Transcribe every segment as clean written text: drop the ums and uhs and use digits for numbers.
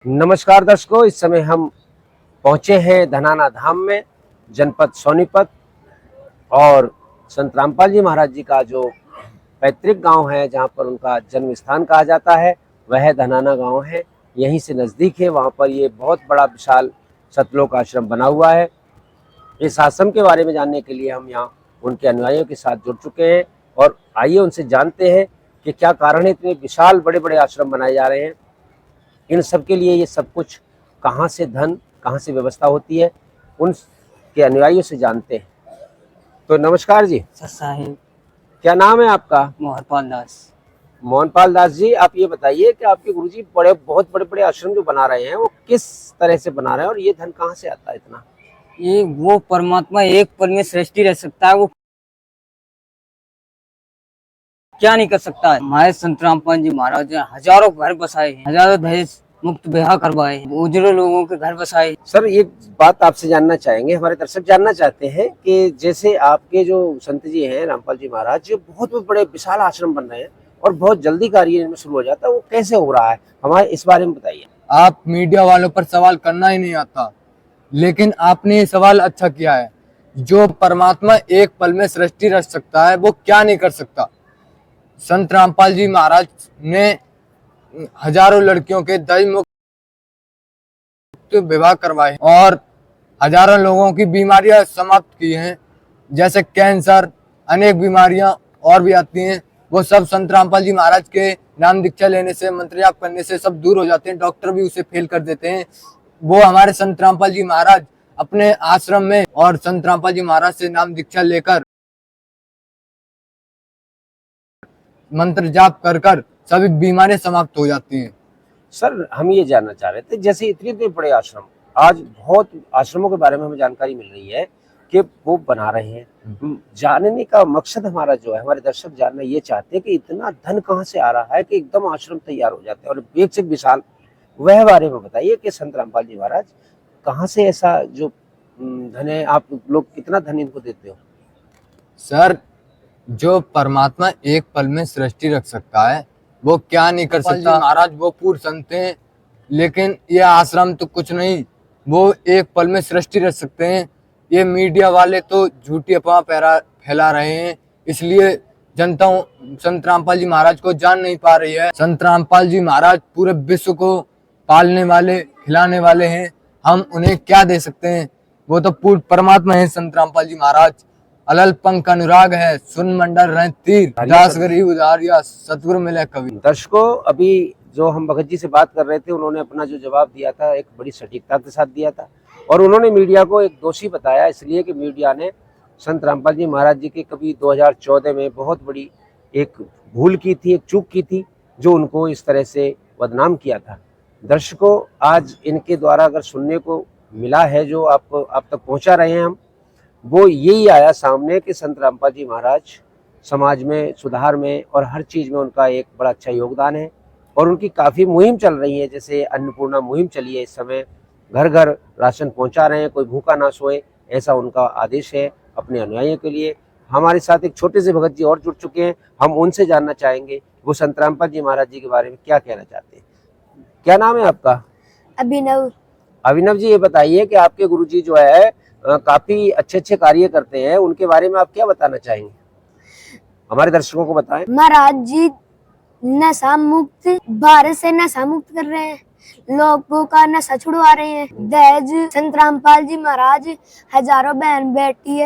नमस्कार दर्शकों, इस समय हम पहुंचे हैं धनाना धाम में, जनपद सोनीपत। और संत रामपाल जी महाराज जी का जो पैतृक गांव है, जहां पर उनका जन्म स्थान कहा जाता है, वह धनाना गांव है। यहीं से नज़दीक है। वहां पर ये बहुत बड़ा विशाल सतलोक आश्रम बना हुआ है। इस आश्रम के बारे में जानने के लिए हम यहाँ उनके अनुयायियों के साथ जुड़ चुके हैं और आइए उनसे जानते हैं कि क्या कारण है इतने विशाल बड़े बड़े आश्रम बनाए जा रहे हैं। इन सब के लिए ये सब कुछ कहाँ से धन, कहाँ से व्यवस्था होती है, उनके अनुयायियों से जानते हैं। तो नमस्कार जी। साहिब क्या नाम है आपका? मोहनपाल दास। मोहनपाल दास जी, आप ये बताइए कि आपके गुरुजी बहुत बड़े बड़े आश्रम जो बना रहे हैं, वो किस तरह से बना रहे हैं और ये धन कहाँ से आता है इतना? ये वो परमात्मा एक पल में सृष्टि रह सकता है, वो क्या नहीं कर सकता है। हमारे संत रामपाल जी महाराज ने हजारों घर बसाए हैं, हजारों दहेज मुक्त ब्याह करवाए हैं, उजड़े लोगों के घर बसाए। सर, एक बात आपसे जानना चाहेंगे, हमारे दर्शक जानना चाहते हैं कि जैसे आपके जो संत जी हैं रामपाल जी महाराज जी, बहुत बड़े विशाल आश्रम बन रहे हैं और बहुत जल्दी कार्य इनमें शुरू हो जाता है, वो कैसे हो रहा है, हमारे इस बारे में बताइए। आप मीडिया वालों पर सवाल करना ही नहीं आता, लेकिन आपने ये सवाल अच्छा किया है। जो परमात्मा एक पल में सृष्टि रच सकता है, वो क्या नहीं कर सकता। संत रामपाल जी महाराज ने हजारों लड़कियों के दहेज मुक्त विवाह करवाए और हजारों लोगों की बीमारियां समाप्त की हैं, जैसे कैंसर, अनेक बीमारियां और भी आती हैं। वो सब संत रामपाल जी महाराज के नाम दीक्षा लेने से, मंत्र जाप करने से सब दूर हो जाते हैं। डॉक्टर भी उसे फेल कर देते हैं। वो हमारे संत रामपाल जी महाराज अपने आश्रम में और संत रामपाल जी महाराज से नाम दीक्षा लेकर मंत्र जाप कर कर सभी बीमारियां समाप्त हो जाती हैं। सर, हम ये जानना चाह रहे थे, जैसे इतने इतने बड़े आश्रम, आज बहुत आश्रमों के बारे में हमें जानकारी मिल रही है कि वो बना रहे हैं। जानने का मकसद हमारा जो है, हमारे दर्शक जानना ये चाहते हैं कि इतना धन कहाँ से आ रहा है कि एकदम आश्रम तैयार हो जाते हैं और एक से विशाल। वह बारे में बताइए कि संत रामपाल जी महाराज कहाँ से ऐसा जो धन है, आप लोग कितना धन इनको देते हो? सर, जो परमात्मा एक पल में सृष्टि रख सकता है, वो क्या नहीं कर सकता। महाराज वो पूर्ण संत हैं, लेकिन ये आश्रम तो कुछ नहीं, वो एक पल में सृष्टि रच सकते हैं। ये मीडिया वाले तो झूठी अफवाह फैला रहे हैं, इसलिए जनता संत रामपाल जी महाराज को जान नहीं पा रही है। संत रामपाल जी महाराज पूरे विश्व को पालने वाले, खिलाने वाले हैं। हम उन्हें क्या दे सकते हैं? वो तो पूर्ण परमात्मा है संत रामपाल जी महाराज। अलल पंख अनुराग है, सुन मंडल रहे तीर, दास गरीब उदारिया, सतगुरु मिले कवि। दर्शकों, अभी जो हम भगत जी से बात कर रहे थे, उन्होंने अपना जो जवाब दिया था एक बड़ी सटीकता के साथ दिया था और उन्होंने मीडिया को एक दोषी बताया, इसलिए कि मीडिया ने संत रामपाल जी महाराज जी के कभी 2014 में बहुत बड़ी एक भूल की थी, एक चूक की थी, जो उनको इस तरह से बदनाम किया था। दर्शकों, आज इनके द्वारा अगर सुनने को मिला है, जो आप तक पहुंचा रहे हैं हम, वो यही आया सामने कि संत रामपाल जी महाराज समाज में सुधार में और हर चीज़ में उनका एक बड़ा अच्छा योगदान है और उनकी काफ़ी मुहिम चल रही है। जैसे अन्नपूर्णा मुहिम चली है, इस समय घर घर राशन पहुंचा रहे हैं, कोई भूखा ना सोए, ऐसा उनका आदेश है अपने अनुयायियों के लिए। हमारे साथ एक छोटे से भगत जी और जुड़ चुके हैं, हम उनसे जानना चाहेंगे वो संत रामपाल जी महाराज जी के बारे में क्या कहना चाहते हैं। क्या नाम है आपका? अभिनव। अभिनव जी, ये बताइए कि आपके गुरुजी जो है काफी अच्छे अच्छे कार्य करते हैं, उनके बारे में आप क्या बताना चाहेंगे? हमारे दर्शकों को बताएं। महाराज जी नशा मुक्त, भारत से नशा मुक्त कर रहे हैं, लोगों का नशा छुड़वा रहे हैं। दहेज, संत रामपाल जी महाराज हजारों बहन बेटी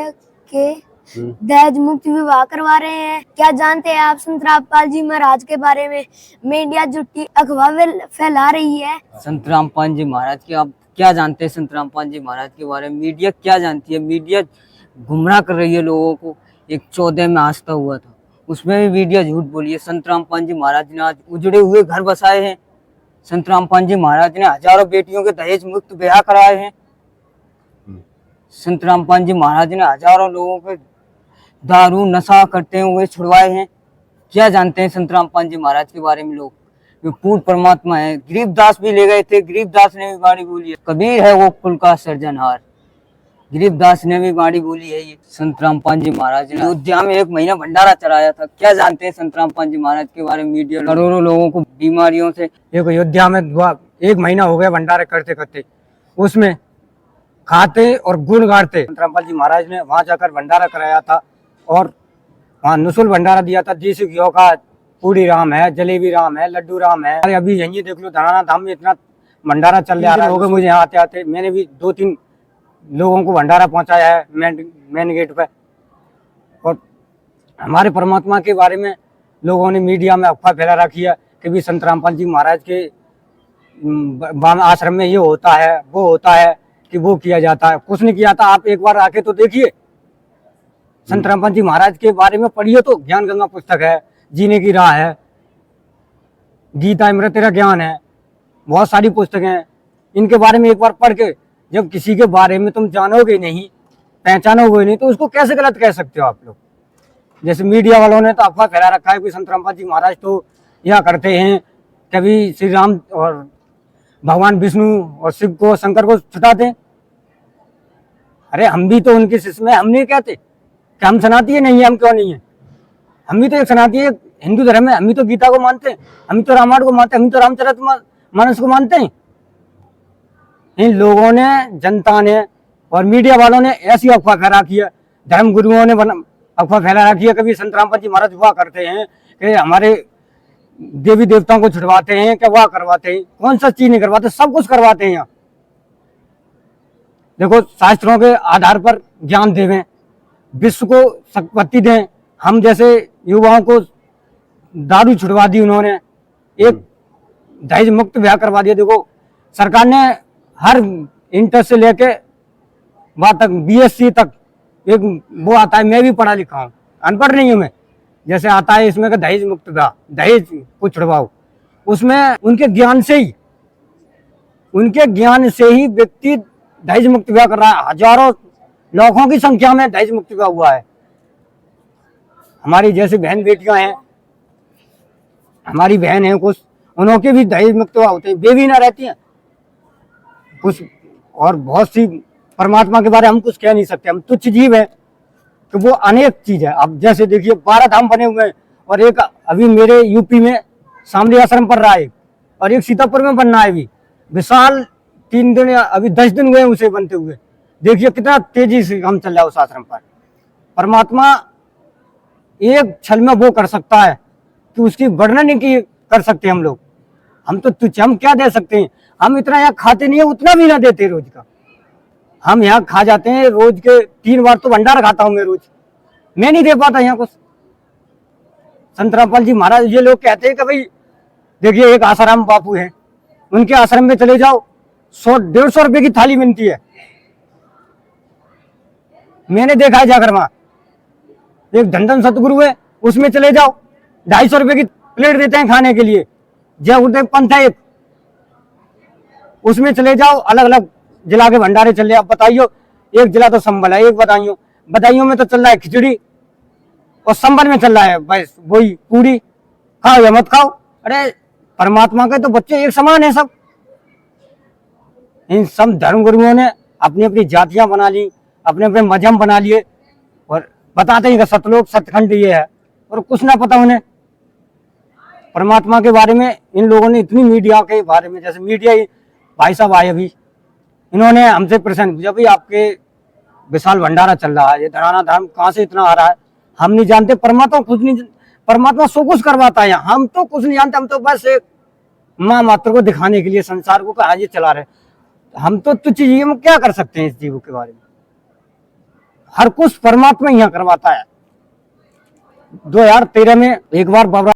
के दहेज मुक्त विवाह करवा रहे हैं। क्या जानते हैं आप संत रामपाल जी महाराज के बारे में? मीडिया झूठी अफवाह फैला रही है। संत रामपाल जी महाराज की आप क्या जानते हैं? संत रामपाल जी महाराज के बारे में मीडिया क्या जानती है? मीडिया गुमराह कर रही है लोगों को। एक 14 में आस्था हुआ था, उसमें भी मीडिया झूठ बोली है। संत रामपाल जी महाराज ने आज उजड़े हुए घर बसाए हैं। संत रामपाल जी महाराज ने हजारों बेटियों के दहेज मुक्त ब्याह कराए हैं। संत रामपाल जी महाराज ने हजारों लोगों के दारू नशा करते हुए छुड़वाए हैं। क्या जानते हैं संत रामपाल जी महाराज के बारे में लोग? वे पूर्ण परमात्मा है। गरीबदास भी ले गए थे, गरीबदास ने भी बाणी बोली है। कबीर है वो कुल का सर्जनहार, गरीबदास ने भी बाणी बोली है। ये संत रामपाल जी महाराज ने अयोध्या में 1 महीना भंडारा चढ़ाया था। क्या जानते हैं संत रामपाल जी महाराज के बारे में? मीडिया करोड़ों लोगों को बीमारियों से, एक अयोध्या में 1 महीना हो गया भंडारा करते करते, उसमें खाते और गुण गाते। संत रामपाल जी महाराज ने वहां जाकर भंडारा कराया था और वहाँ निःशुल्क भंडारा दिया था। देसी घी का पूड़ी राम है, जलेबी राम है, लड्डू राम है। अरे अभी यही देख लो धराना धाम में इतना भंडारा चल रहा है। हो गए मुझे यहाँ आते आते, मैंने भी 2-3 लोगों को भंडारा पहुंचाया है मेन गेट पे। और हमारे परमात्मा के बारे में लोगों ने मीडिया में अफवाह फैला रखी है कि भी संत रामपाल जी महाराज के आश्रम में ये होता है, वो होता है, कि वो किया जाता है। कुछ नहीं किया था। आप एक बार आके तो देखिए, संत रामपाल जी महाराज के बारे में पढ़िए तो ज्ञान गंगा पुस्तक है, जीने की राह है, गीता अमृत तेरा ज्ञान है, बहुत सारी पुस्तकें हैं। इनके बारे में एक बार पढ़ के जब किसी के बारे में तुम जानोगे नहीं, पहचानोगे नहीं, तो उसको कैसे गलत कह सकते हो आप लोग। जैसे मीडिया वालों ने तो अफवाह फैला रखा है कि संत रामपाल जी महाराज तो यह करते हैं, कभी श्री राम और भगवान विष्णु और शिव को, शंकर को छुटाते हैं। अरे हम भी तो उनके शिष्य में, हम नहीं कहते कि हम सनाती है नहीं है, हम क्यों नहीं है। हम भी तो एक सनाती है हिंदू धर्म है, हम भी तो गीता को मानते हैं, हम भी तो रामायण को मानते हैं, हम भी तो रामचरितमानस को मानते हैं। इन लोगों ने, जनता ने और मीडिया वालों ने ऐसी अफवाह फैला रखी है, धर्म गुरुओं ने अफवाह फैला रखी है। कभी संत रामपाल जी महाराज हुआ करते हैं कि हमारे देवी देवताओं को छुड़वाते हैं, क्या वाह करवाते हैं। कौन सा चीज नहीं करवाते, सब कुछ करवाते हैं यहाँ। देखो, शास्त्रों के आधार पर ज्ञान देवें, विश्व को संपत्ति दें। हम जैसे युवाओं को दारू छुड़वा दी उन्होंने, एक दहेज मुक्त ब्याह करवा दिया। देखो, सरकार ने हर इंटर से लेके वहां तक BSc तक एक वो आता है, मैं भी पढ़ा लिखा हूँ, अनपढ़ नहीं हूँ मैं। जैसे आता है इसमें का दहेज मुक्त ब्याह, दहेज को छुड़वाओ। उसमें उनके ज्ञान से ही व्यक्ति दहेज मुक्त ब्याह कर रहा है। हजारों लाखों की संख्या में दहेज मुक्त ब्याह हुआ है। हमारी जैसे बहन बेटियां हैं, हमारी बहन है कुछ, उनके भी दहेज मुक्त ब्याह होते हैं, बेबी ना रहती हैं कुछ। और बहुत सी परमात्मा के बारे में हम कुछ कह नहीं सकते, हम तुच्छ जीव है कि वो अनेक चीज है। अब जैसे देखिए 12 धाम बने हुए हैं, और एक अभी मेरे यूपी में सामने आश्रम पड़ रहा है, और एक सीतापुर में बनना है अभी विशाल। 3 दिन या अभी 10 दिन हुए उसे बनते हुए। देखिए कितना तेजी से काम चल रहा है उस आश्रम पर। परमात्मा एक छल में वो कर सकता है कि उसकी वर्णन नहीं की कर सकते हम लोग। हम तो तुच्छ, हम क्या दे सकते हैं। हम इतना यहाँ खाते नहीं है, उतना भी ना देते रोज का। हम यहाँ खा जाते हैं रोज के 3 बार तो भंडारा खाता हूँ मैं रोज, मैं नहीं दे पाता यहाँ कुछ। संत रामपाल जी महाराज, ये लोग कहते हैं कि भाई देखिए एक आसाराम बापू है, उनके आश्रम में चले जाओ 100-150 रुपए की थाली मिलती है। मैंने देखा है जाकर वहां। एक धन सतगुरु है, उसमें चले जाओ 250 रुपए की प्लेट देते हैं खाने के लिए। जय गुरुदेव पंथ है एक, उसमें चले जाओ, अलग अलग जिला के भंडारे चल रहे। अब बताइयो, एक जिला तो संबल है, एक बदायूं में तो चल रहा है खिचड़ी, और संबल में चल रहा है बस वही पूरी, खाओ या मत खाओ। अरे परमात्मा के तो बच्चे एक समान है सब। इन सब धर्म गुरुओं ने अपनी अपनी जातियां बना ली, अपने अपने मजहब बना लिए, और बताते हैं कि सतलोक सतखंड ये है, और कुछ ना पता उन्हें परमात्मा के बारे में। इन लोगों ने इतनी मीडिया के बारे में, जैसे मीडिया भाई साहब आए अभी, इन्होंने हमसे प्रश्न पूछा, भाई आपके विशाल भंडारा चल रहा है, ये धराना धाम कहाँ से इतना आ रहा है, हम नहीं जानते। परमात्मा कुछ नहीं, परमात्मा सब कुछ करवाता है। हम तो कुछ नहीं जानते, हम तो बस एक माँ मात्र को दिखाने के लिए संसार को कहा ये चला रहे। हम तो तुच्छ जीव, हम क्या कर सकते हैं इस जीव के बारे में। हर कुछ परमात्मा यहाँ करवाता है। 2013 में एक बार बाबा